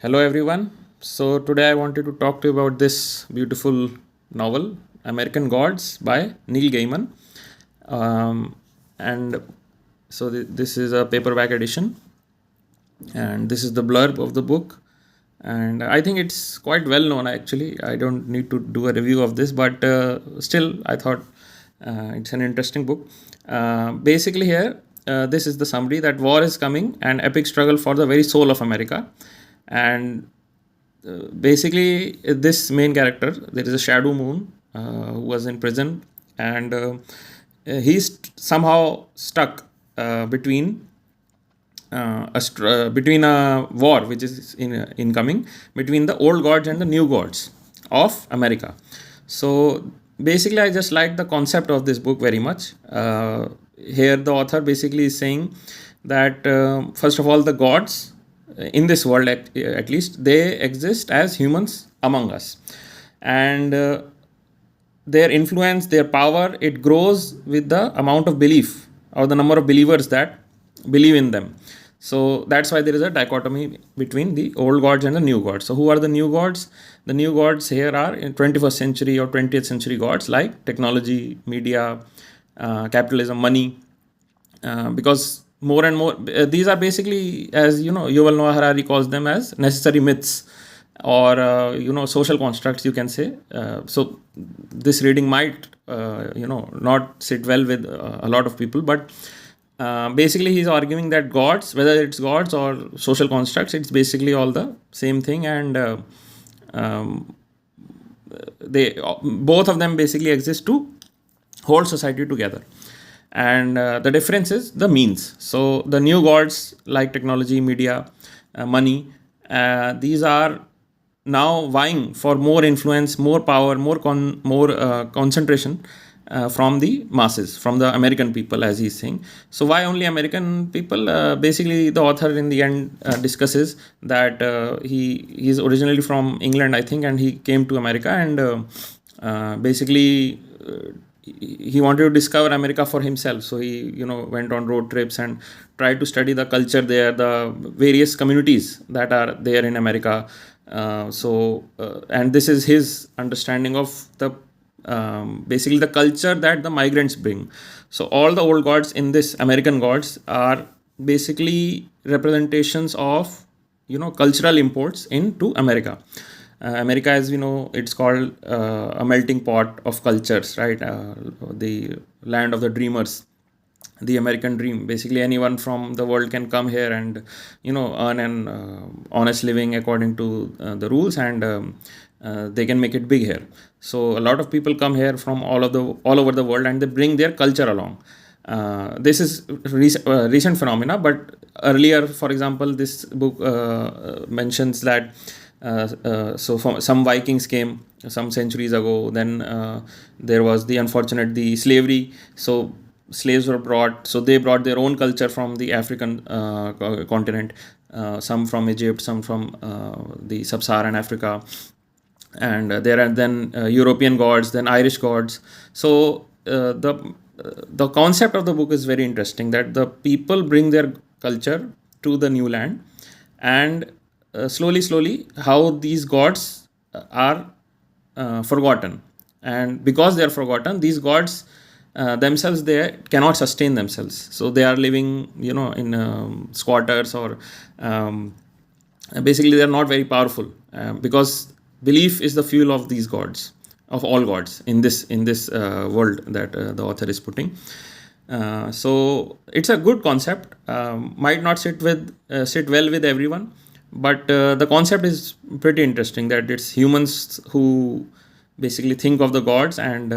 Hello, everyone. So, today I wanted to talk to you about this beautiful novel, American Gods by Neil Gaiman. Um, and this is a paperback edition, and this is the blurb of the book. And I think it's quite well known actually. I don't need to do a review of this, but still, I thought it's an interesting book. Basically, here, this is the summary that war is coming, an epic struggle for the very soul of America. And basically this main character, there is a shadow moon who was in prison, and he's somehow stuck between between a war which is incoming between the old gods and the new gods of America. So basically I just like the concept of this book very much. Here the author basically is saying that first of all, the gods in this world, at least, they exist as humans among us, and their influence, their power, it grows with the amount of belief or the number of believers that believe in them. So that's why there is a dichotomy between the old gods and the new gods. So who are the new gods? The new gods here are in 21st century or 20th century gods like technology, media, capitalism, money, because more and more these are basically, as you know, Yuval Noah Harari calls them as necessary myths, or social constructs, you can say. So this reading might not sit well with a lot of people, but basically he's arguing that gods, whether it's gods or social constructs, it's basically all the same thing, and um, they both of them basically exist to hold society together. And the difference is the means. So the new gods like technology, media, money, these are now vying for more influence, more power, more concentration from the masses, from the American people, as he's saying. So why only American people? Basically, the author in the end discusses that he's originally from England, I think, and he came to America, and basically he wanted to discover America for himself. So he, went on road trips and tried to study the culture there, the various communities that are there in America. And this is his understanding of the basically the culture that the migrants bring. So all the old gods in this American gods are basically representations of cultural imports into America. America, as we know, it's called a melting pot of cultures, right? The land of the dreamers, the American dream. Basically, anyone from the world can come here and earn an honest living according to the rules, and they can make it big here. So a lot of people come here from all over the world, and they bring their culture along. This is recent phenomena, but earlier, for example, this book mentions that some Vikings came some centuries ago. Then there was the slavery. So slaves were brought. So they brought their own culture from the African continent. Some from Egypt, some from the sub-Saharan Africa, and there are then European gods, then Irish gods. So the concept of the book is very interesting. That the people bring their culture to the new land, and slowly, how these gods are forgotten, and because they are forgotten, these gods themselves, they cannot sustain themselves. So they are living, in squatters, or basically they are not very powerful, because belief is the fuel of these gods, of all gods in this world that the author is putting. So it's a good concept. Might not sit well with everyone, but the concept is pretty interesting. That it's humans who basically think of the gods, and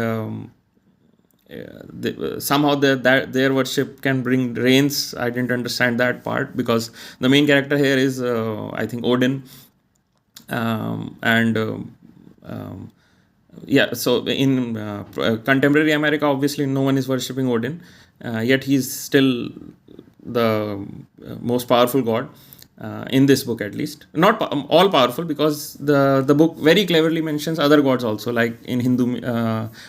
somehow that their worship can bring rains. I didn't understand that part, because the main character here is I think Odin, and yeah. So in contemporary America, obviously no one is worshipping Odin, yet he's still the most powerful god in this book, at least. Not all powerful, because the book very cleverly mentions other gods also, like in Hindu,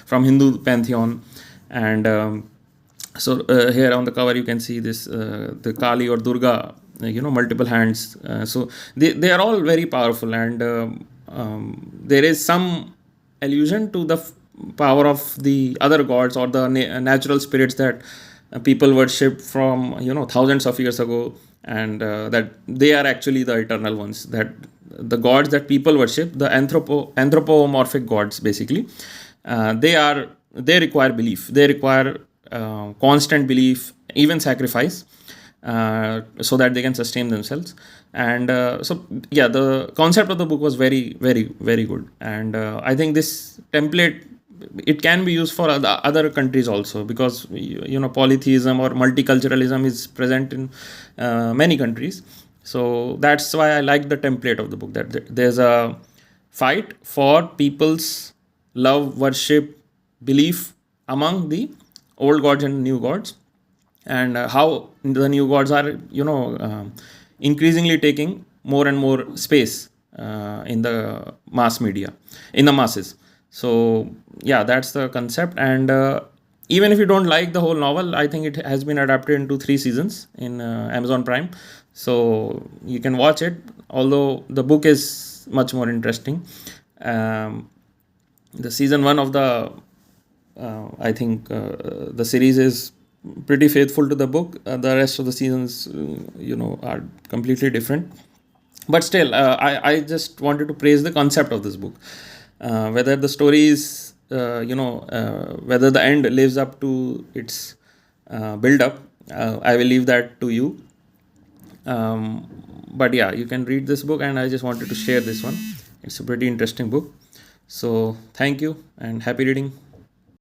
from Hindu pantheon. And here on the cover you can see this the Kali or Durga multiple hands. So they are all very powerful, and there is some allusion to the power of the other gods or the natural spirits that people worshipped from thousands of years ago, and that they are actually the eternal ones, that the gods that people worship, the anthropomorphic gods basically, they require belief, they require constant belief, even sacrifice, so that they can sustain themselves. And so yeah, the concept of the book was very, very, very good. And I think this template, it can be used for other countries also, because polytheism or multiculturalism is present in many countries. So that's why I like the template of the book, that there's a fight for people's love, worship, belief among the old gods and new gods, and how the new gods are increasingly taking more and more space in the mass media, in the masses. So yeah, that's the concept. And even if you don't like the whole novel, I think it has been adapted into 3 seasons in Amazon Prime, so you can watch it, although the book is much more interesting. The season 1 of the I think the series is pretty faithful to the book. The rest of the seasons, are completely different. But still, I just wanted to praise the concept of this book. Whether the story is, whether the end lives up to its build up, I will leave that to you. But yeah, you can read this book, and I just wanted to share this one. It's a pretty interesting book. So thank you and happy reading.